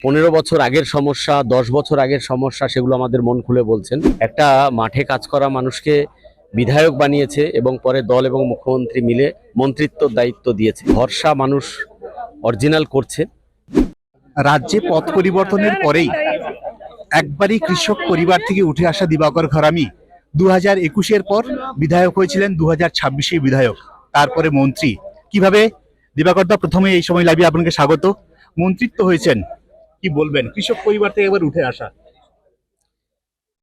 15 বছর আগের সমস্যা, 10 বছর আগের সমস্যা, সেগুলো আমাদের মন খুলে বলছেন। একটা মাঠে কাজ করা মানুষকে বিধায়ক বানিয়েছে এবং পরে দল এবং মুখ্যমন্ত্রী মিলে মন্ত্রিত্বর দায়িত্ব দিয়েছে। ভরসা মানুষ অরিজিনাল করছে। রাজ্যে পথ পরিবর্তনের পরেই একবারই কৃষক পরিবার থেকে উঠে আসা দিবাকর ঘরামি 2021-এর পর বিধায়ক হয়েছিলেন, 2026-এ বিধায়ক, তারপরে মন্ত্রী। কিভাবে দিবাকর দা, প্রথমে এই সময় লাইভে আপনাকে স্বাগত। মন্ত্রিত্ব হয়েছেন, কি বলবেন কৃষক পরিবার থেকে একবার উঠে আসা?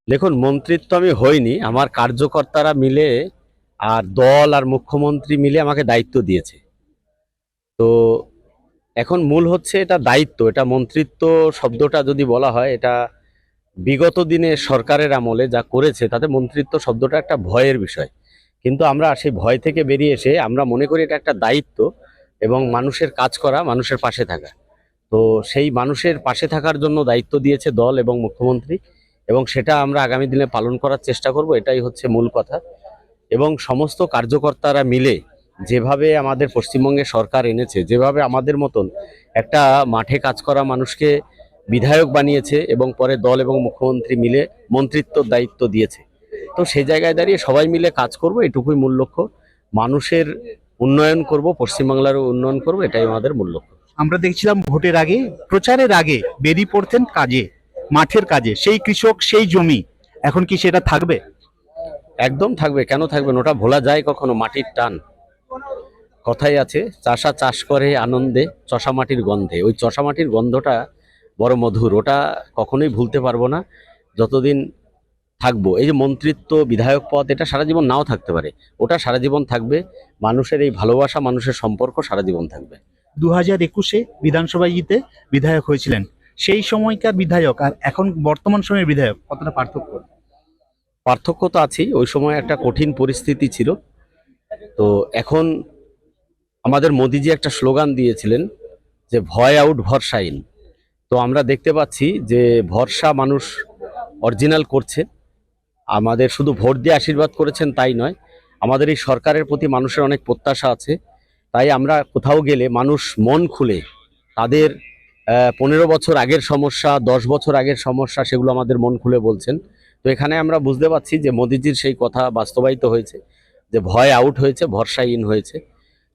দেখুন, মন্ত্রিত্ব আমি হইনি, আমার কার্যকর্তারা মিলে আর দল আর মুখ্যমন্ত্রী মিলে আমাকে দায়িত্ব দিয়েছে। তো এখন মূল হচ্ছে এটা দায়িত্ব, এটা মন্ত্রিত্ব শব্দটা যদি বলা হয়, এটা বিগত দিনে সরকারের আমলে যা করেছে তাতে মন্ত্রিত্ব শব্দটা একটা ভয়ের বিষয়। কিন্তু আমরা সেই ভয় থেকে বেরিয়ে এসে আমরা মনে করি এটা একটা দায়িত্ব এবং মানুষের কাজ করা, মানুষের পাশে থাকা। তো সেই মানুষের পাশে থাকার জন্য দায়িত্ব দিয়েছে দল এবং মুখ্যমন্ত্রী, এবং সেটা আমরা আগামী দিনে পালন করার চেষ্টা করব, এটাই হচ্ছে মূল কথা। এবং সমস্ত কার্যকর্তারা মিলে যেভাবে আমাদের পশ্চিমবঙ্গে সরকার এনেছে, যেভাবে আমাদের মতন একটা মাঠে কাজ করা মানুষকে বিধায়ক বানিয়েছে এবং পরে দল এবং মুখ্যমন্ত্রী মিলে মন্ত্রিত্বর দায়িত্ব দিয়েছে, তো সেই জায়গায় দাঁড়িয়ে সবাই মিলে কাজ করব, এটুকুই মূল লক্ষ্য। মানুষের উন্নয়ন করব, পশ্চিমবাংলারও উন্নয়ন করব, এটাই আমাদের মূল লক্ষ্য। আমরা দেখছিলাম ভোটের আগে, প্রচারের আগে বেরিয়ে পড়তেন কাজে, মাঠের কাজে, সেই কৃষক সেই জমি, এখন কি সেটা থাকবে? একদম থাকবে, কেন থাকবে না? ওটা ভোলা যায় কখনো? মাটির টান। কথাই আছে, চাষা চাষ করে আনন্দে, চষা মাটির গন্ধে। ওই চষা মাটির গন্ধটা বড় মধুর, ওটা কখনোই ভুলতে পারবো না যতদিন থাকবো। এই যে মন্ত্রিত্ব, বিধায়ক পদ, এটা সারা জীবন নাও থাকতে পারে, ওটা সারা জীবন থাকবে। মানুষের এই ভালোবাসা, মানুষের সম্পর্ক সারা জীবন থাকবে। 2021-এ বিধানসভায় জিতে বিধায়ক হয়েছিলেন, সেই সময়কার বিধায়ক আর এখন বর্তমান সময়ের বিধায়ক কতটা পার্থক্য? পার্থক্য তো আছেই, ওই সময় একটা কঠিন পরিস্থিতি ছিল। তো এখন আমাদের মোদিজি একটা স্লোগান দিয়েছিলেন যে ভয় আউট, ভরসা ইন। তো আমরা দেখতে পাচ্ছি যে ভরসা মানুষ অরিজিনাল করছে। আমাদের শুধু ভোট দিয়ে আশীর্বাদ করেছেন তাই নয়, আমাদের এই সরকারের প্রতি মানুষের অনেক প্রত্যাশা আছে। তাই আমরা কোথাও গেলে মানুষ মন খুলে তাদের 15 বছর আগের সমস্যা, 10 বছর আগের সমস্যা, সেগুলো আমাদের মন খুলে বলছেন। তো এখানে আমরা বুঝতে পারছি যে মোদিজির সেই কথা বাস্তবায়িত হয়েছে, যে ভয় আউট হয়েছে, ভরসা ইন হয়েছে।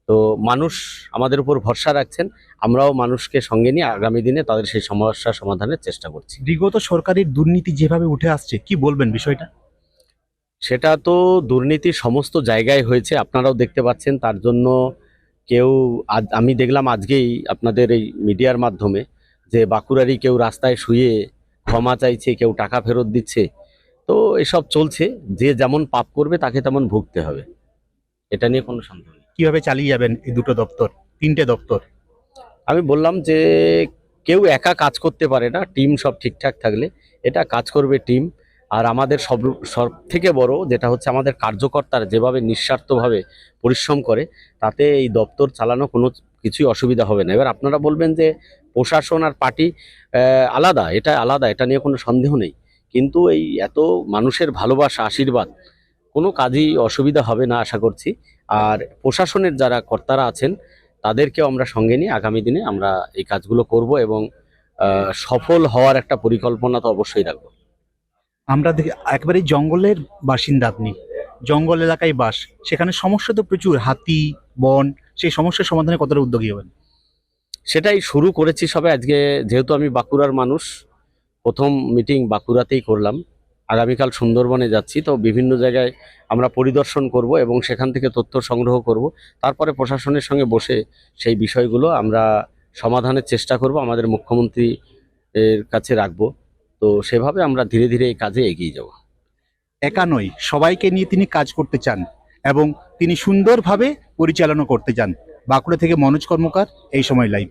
তো মানুষ আমাদের উপর ভরসা রাখছেন, আমরাও মানুষকে সঙ্গে নিয়ে আগামী দিনে তাদের সেই সমস্যা সমাধানের চেষ্টা করছি। বিগত সরকারের দুর্নীতি যেভাবে উঠে আসছে, কি বলবেন বিষয়টা? সেটা তো দুর্নীতি সমস্ত জায়গায় হয়েছে, আপনারাও দেখতে পাচ্ছেন। তার জন্য কেউ আমি দেখলাম আজকেই আপনাদের এই মিডিয়ার মাধ্যমে যে বাঁকুড়ারই কেউ রাস্তায় শুয়ে ক্ষমা চাইছে, কেউ টাকা ফেরত দিচ্ছে। তো এসব চলছে, যে যেমন পাপ করবে তাকে তেমন ভুগতে হবে, এটা নিয়ে কোনো সন্দেহ নেই। কিভাবে চালিয়ে যাবেন এই দুটো দপ্তর, তিনটে দপ্তর? আমি বললাম যে কেউ একা কাজ করতে পারে না, টিম সব ঠিকঠাক থাকলে এটা কাজ করবে টিম। আর আমাদের সব থেকে বড় যেটা হচ্ছে, আমাদের কার্যকর্তারা যেভাবে নিঃস্বার্থভাবে পরিশ্রম করে, তাতে এই দপ্তর চালানো কোনো কিছুই অসুবিধা হবে না। এবার আপনারা বলবেন যে প্রশাসন আর পার্টি আলাদা, এটা আলাদা, এটা নিয়ে কোনো সন্দেহ নেই। কিন্তু এই এত মানুষের ভালোবাসা, আশীর্বাদ, কোনো কাজই অসুবিধা হবে না আশা করছি। আর প্রশাসনের যারা কর্তারা আছেন তাদেরকেও আমরা সঙ্গে নিয়ে আগামী দিনে আমরা এই কাজগুলো করব এবং সফল হওয়ার একটা পরিকল্পনা তো অবশ্যই রাখবো। আমরা দেখি একবারে জঙ্গলের বাসিন্দা আপনি, জঙ্গল এলাকায় বাস, সেখানে সমস্যা তো প্রচুর, হাতি, বন, সেই সমস্যার সমাধানে কতটা উদ্যোগী হবেন? সেটাই শুরু করেছি সবে আজকে। যেহেতু আমি বাঁকুড়ার মানুষ, প্রথম মিটিং বাঁকুড়াতেই করলাম। আগামীকাল সুন্দরবনে যাচ্ছি, তো বিভিন্ন জায়গায় আমরা পরিদর্শন করব এবং সেখান থেকে তথ্য সংগ্রহ করব। তারপরে প্রশাসনের সঙ্গে বসে সেই বিষয়গুলো আমরা সমাধানের চেষ্টা করব, আমাদের মুখ্যমন্ত্রী এর কাছে রাখবো। তো সেভাবে আমরা ধীরে ধীরে এই কাজে এগিয়ে যাব। একা নয়, সবাইকে নিয়ে তিনি কাজ করতে চান এবং তিনি সুন্দরভাবে পরিচালনা করতে চান। বাঁকুড়া থেকে মনোজ কর্মকার, এই সময় লাইভ।